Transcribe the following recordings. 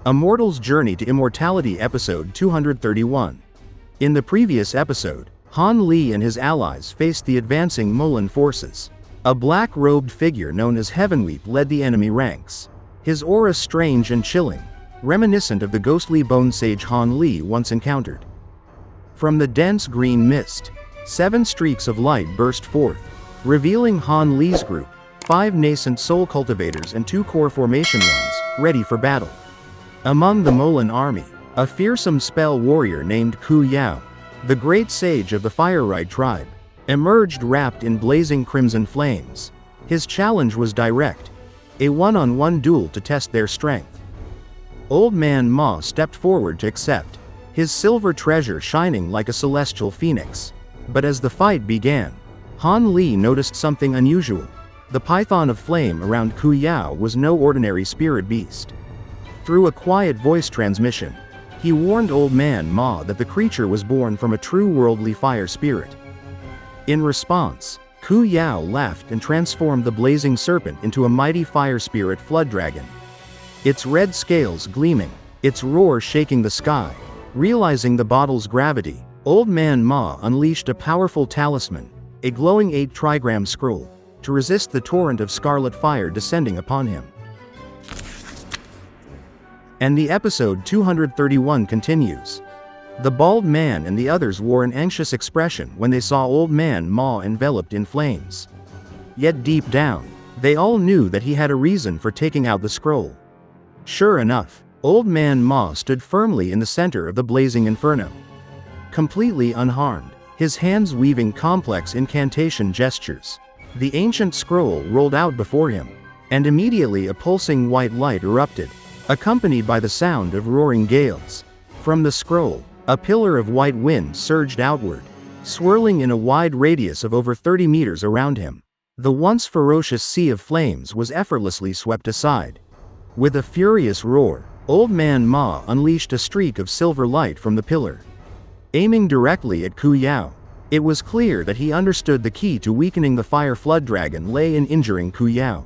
A Mortal's Journey to Immortality Episode 231. In the previous episode, Han Li and his allies faced the advancing Moulan forces. A black-robed figure known as Heavenweep led the enemy ranks. His aura strange and chilling, reminiscent of the ghostly bone sage Han Li once encountered. From the dense green mist, 7 streaks of light burst forth, revealing Han Li's group, 5 Nascent Soul cultivators and 2 core formation ones, ready for battle. Among the Moulan army, a fearsome spell warrior named Ku Yao, the great sage of the Fire Rite Tribe, emerged wrapped in blazing crimson flames. His challenge was direct, a one-on-one duel to test their strength. Old Man Ma stepped forward to accept, his silver treasure shining like a celestial phoenix. But as the fight began, Han Li noticed something unusual. The python of flame around Ku Yao was no ordinary spirit beast. Through a quiet voice transmission, he warned Old Man Ma that the creature was born from a true worldly fire spirit. In response, Ku Yao laughed and transformed the blazing serpent into a mighty fire spirit flood dragon. Its red scales gleaming, its roar shaking the sky. Realizing the bottle's gravity, Old Man Ma unleashed a powerful talisman, a glowing 8-trigram scroll, to resist the torrent of scarlet fire descending upon him. And the episode 231 continues. The bald man and the others wore an anxious expression when they saw Old Man Ma enveloped in flames. Yet deep down, they all knew that he had a reason for taking out the scroll. Sure enough, Old Man Ma stood firmly in the center of the blazing inferno. Completely unharmed, his hands weaving complex incantation gestures. The ancient scroll rolled out before him, and immediately a pulsing white light erupted, accompanied by the sound of roaring gales. From the scroll, a pillar of white wind surged outward, swirling in a wide radius of over 30 meters around him. The once ferocious sea of flames was effortlessly swept aside. With a furious roar, Old Man Ma unleashed a streak of silver light from the pillar. Aiming directly at Ku Yao, it was clear that he understood the key to weakening the fire flood dragon lay in injuring Ku Yao.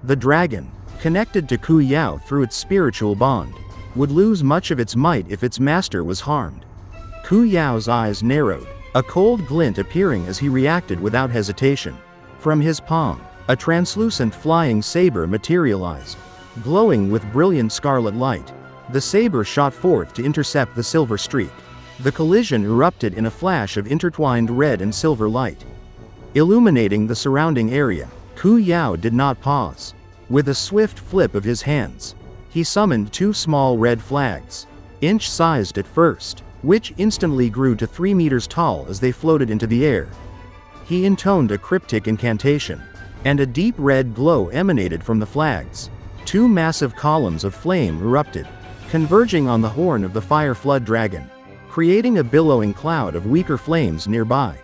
The dragon, connected to Ku Yao through its spiritual bond, would lose much of its might if its master was harmed. Ku Yao's eyes narrowed, a cold glint appearing as he reacted without hesitation. From his palm, a translucent flying saber materialized, glowing with brilliant scarlet light. The saber shot forth to intercept the silver streak. The collision erupted in a flash of intertwined red and silver light, illuminating the surrounding area. Ku Yao did not pause. With a swift flip of his hands, he summoned 2 small red flags, inch-sized at first, which instantly grew to 3 meters tall as they floated into the air. He intoned a cryptic incantation, and a deep red glow emanated from the flags. 2 massive columns of flame erupted, converging on the horn of the fire flood dragon, creating a billowing cloud of weaker flames nearby.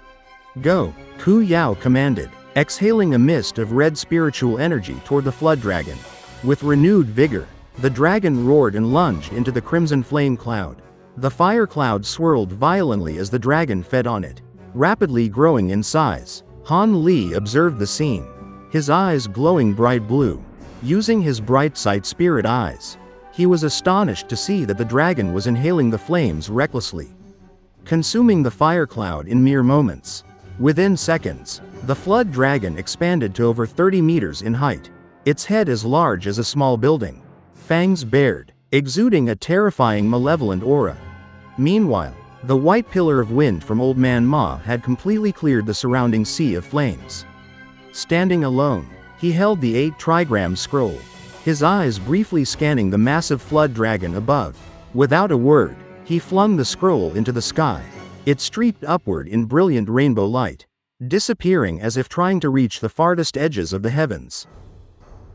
"Go," Ku Yao commanded, exhaling a mist of red spiritual energy toward the flood dragon. With renewed vigor, the dragon roared and lunged into the crimson flame cloud. The fire cloud swirled violently as the dragon fed on it, rapidly growing in size. Han Li observed the scene, his eyes glowing bright blue. Using his bright sight spirit eyes, he was astonished to see that the dragon was inhaling the flames recklessly, consuming the fire cloud in mere moments. Within seconds, the flood dragon expanded to over 30 meters in height, its head as large as a small building, fangs bared, exuding a terrifying malevolent aura. Meanwhile, the white pillar of wind from Old Man Ma had completely cleared the surrounding sea of flames. Standing alone, he held the 8-trigram scroll, his eyes briefly scanning the massive flood dragon above. Without a word, he flung the scroll into the sky. It streaked upward in brilliant rainbow light, disappearing as if trying to reach the farthest edges of the heavens.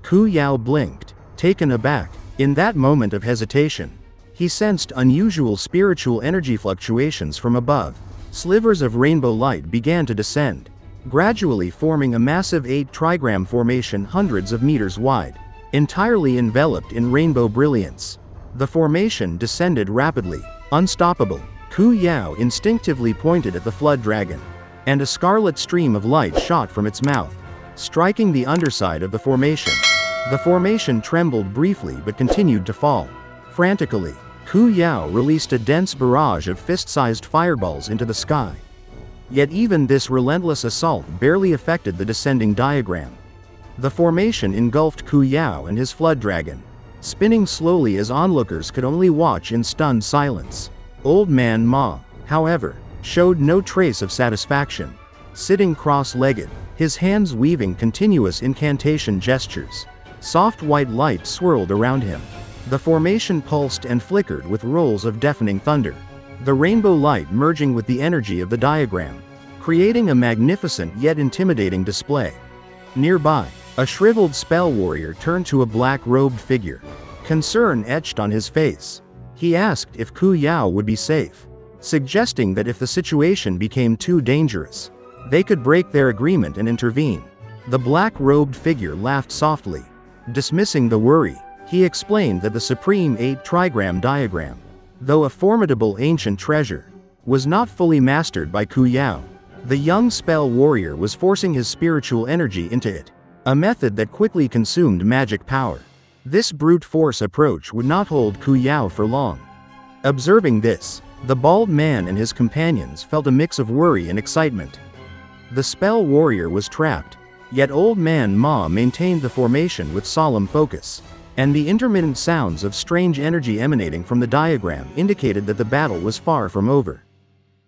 Ku Yao blinked, taken aback. In that moment of hesitation, he sensed unusual spiritual energy fluctuations from above. Slivers of rainbow light began to descend, gradually forming a massive 8-trigram formation hundreds of meters wide, entirely enveloped in rainbow brilliance. The formation descended rapidly, unstoppable. Ku Yao instinctively pointed at the flood dragon, and a scarlet stream of light shot from its mouth, striking the underside of the formation. The formation trembled briefly but continued to fall, Frantically, Ku Yao released a dense barrage of fist-sized fireballs into the sky. Yet even this relentless assault barely affected the descending diagram. The formation engulfed Ku Yao and his flood dragon, spinning slowly as onlookers could only watch in stunned silence. Old Man Ma, however, showed no trace of satisfaction. Sitting cross-legged, his hands weaving continuous incantation gestures, soft white light swirled around him. The formation pulsed and flickered with rolls of deafening thunder, the rainbow light merging with the energy of the diagram, creating a magnificent yet intimidating display. Nearby, a shriveled spell warrior turned to a black-robed figure, concern etched on his face. He asked if Ku Yao would be safe, suggesting that if the situation became too dangerous, they could break their agreement and intervene. The black-robed figure laughed softly. Dismissing the worry, he explained that the Supreme 8 trigram diagram, though a formidable ancient treasure, was not fully mastered by Ku Yao. The young spell warrior was forcing his spiritual energy into it, a method that quickly consumed magic power. This brute force approach would not hold Ku Yao for long. Observing this, the bald man and his companions felt a mix of worry and excitement. The spell warrior was trapped, yet Old Man Ma maintained the formation with solemn focus, and the intermittent sounds of strange energy emanating from the diagram indicated that the battle was far from over.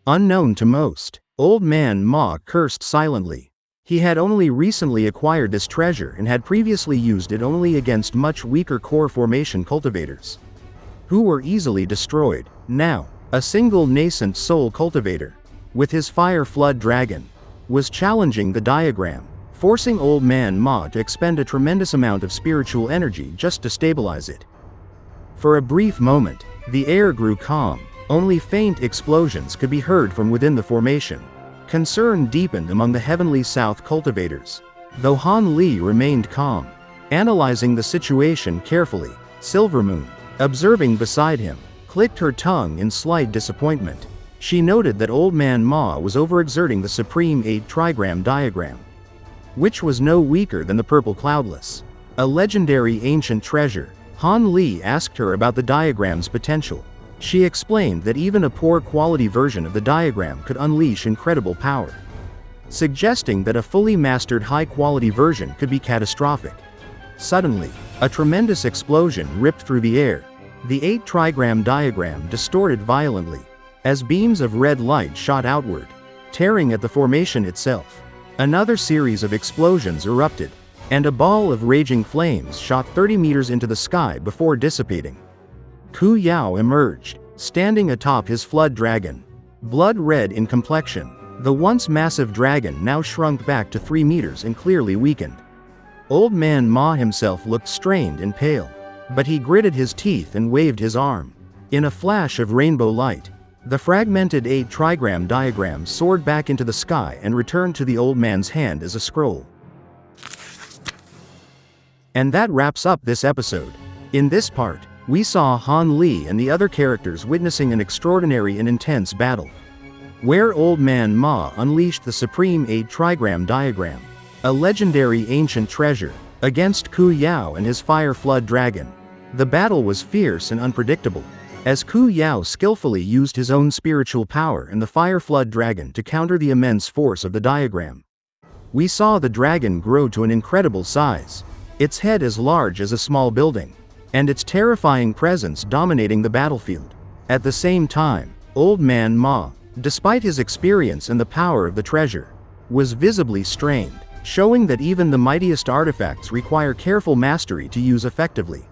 Unknown to most, Old Man Ma cursed silently. He had only recently acquired this treasure and had previously used it only against much weaker core formation cultivators, who were easily destroyed. Now, a single Nascent Soul cultivator, with his fire flood dragon, was challenging the diagram, forcing Old Man Ma to expend a tremendous amount of spiritual energy just to stabilize it. For a brief moment, the air grew calm. Only faint explosions could be heard from within the formation. Concern deepened among the Heavenly South cultivators, though Han Li remained calm, analyzing the situation carefully. Silvermoon, observing beside him, clicked her tongue in slight disappointment. She noted that Old Man Ma was overexerting the Supreme 8 trigram diagram, which was no weaker than the Purple Cloudless, a legendary ancient treasure. Han Li asked her about the diagram's potential. She explained that even a poor quality version of the diagram could unleash incredible power, suggesting that a fully mastered high-quality version could be catastrophic. Suddenly, a tremendous explosion ripped through the air. The 8 trigram diagram distorted violently, as beams of red light shot outward, tearing at the formation itself. Another series of explosions erupted, and a ball of raging flames shot 30 meters into the sky before dissipating. Ku Yao emerged, standing atop his flood dragon. Blood red in complexion, the once massive dragon now shrunk back to 3 meters and clearly weakened. Old Man Ma himself looked strained and pale, but he gritted his teeth and waved his arm. In a flash of rainbow light, the fragmented 8 trigram diagram soared back into the sky and returned to the old man's hand as a scroll. And that wraps up this episode. In this part, we saw Han Li and the other characters witnessing an extraordinary and intense battle, where Old Man Ma unleashed the Supreme 8 trigram diagram, a legendary ancient treasure, against Ku Yao and his fire flood dragon. The battle was fierce and unpredictable, as Ku Yao skillfully used his own spiritual power and the fire flood dragon to counter the immense force of the diagram. We saw the dragon grow to an incredible size, its head as large as a small building, and its terrifying presence dominating the battlefield. At the same time, Old Man Ma, despite his experience and the power of the treasure, was visibly strained, showing that even the mightiest artifacts require careful mastery to use effectively.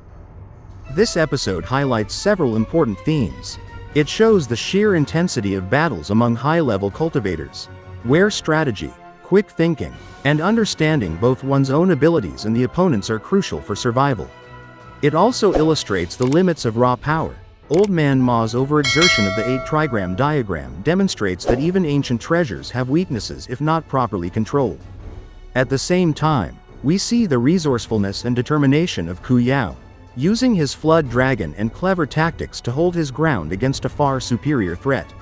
This episode highlights several important themes. It shows the sheer intensity of battles among high-level cultivators, where strategy, quick thinking, and understanding both one's own abilities and the opponent's are crucial for survival. It also illustrates the limits of raw power. Old Man Ma's overexertion of the 8 trigram diagram demonstrates that even ancient treasures have weaknesses if not properly controlled. At the same time, we see the resourcefulness and determination of Ku Yao, using his flood dragon and clever tactics to hold his ground against a far superior threat.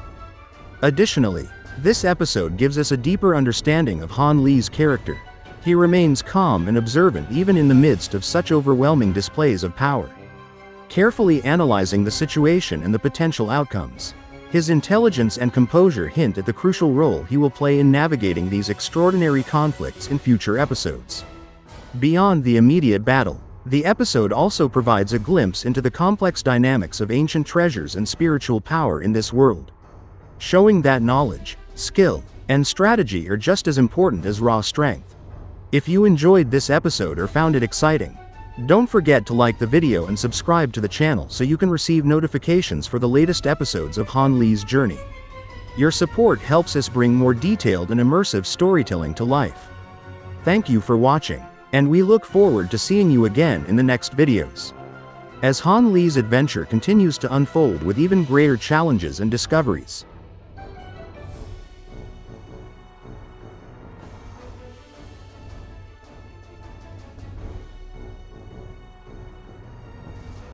Additionally, this episode gives us a deeper understanding of Han Li's character. He remains calm and observant even in the midst of such overwhelming displays of power, carefully analyzing the situation and the potential outcomes. His intelligence and composure hint at the crucial role he will play in navigating these extraordinary conflicts in future episodes. Beyond the immediate battle, the episode also provides a glimpse into the complex dynamics of ancient treasures and spiritual power in this world, showing that knowledge, skill, and strategy are just as important as raw strength. If you enjoyed this episode or found it exciting, don't forget to like the video and subscribe to the channel so you can receive notifications for the latest episodes of Han Li's journey. Your support helps us bring more detailed and immersive storytelling to life. Thank you for watching, and we look forward to seeing you again in the next videos. As Han Li's adventure continues to unfold with even greater challenges and discoveries,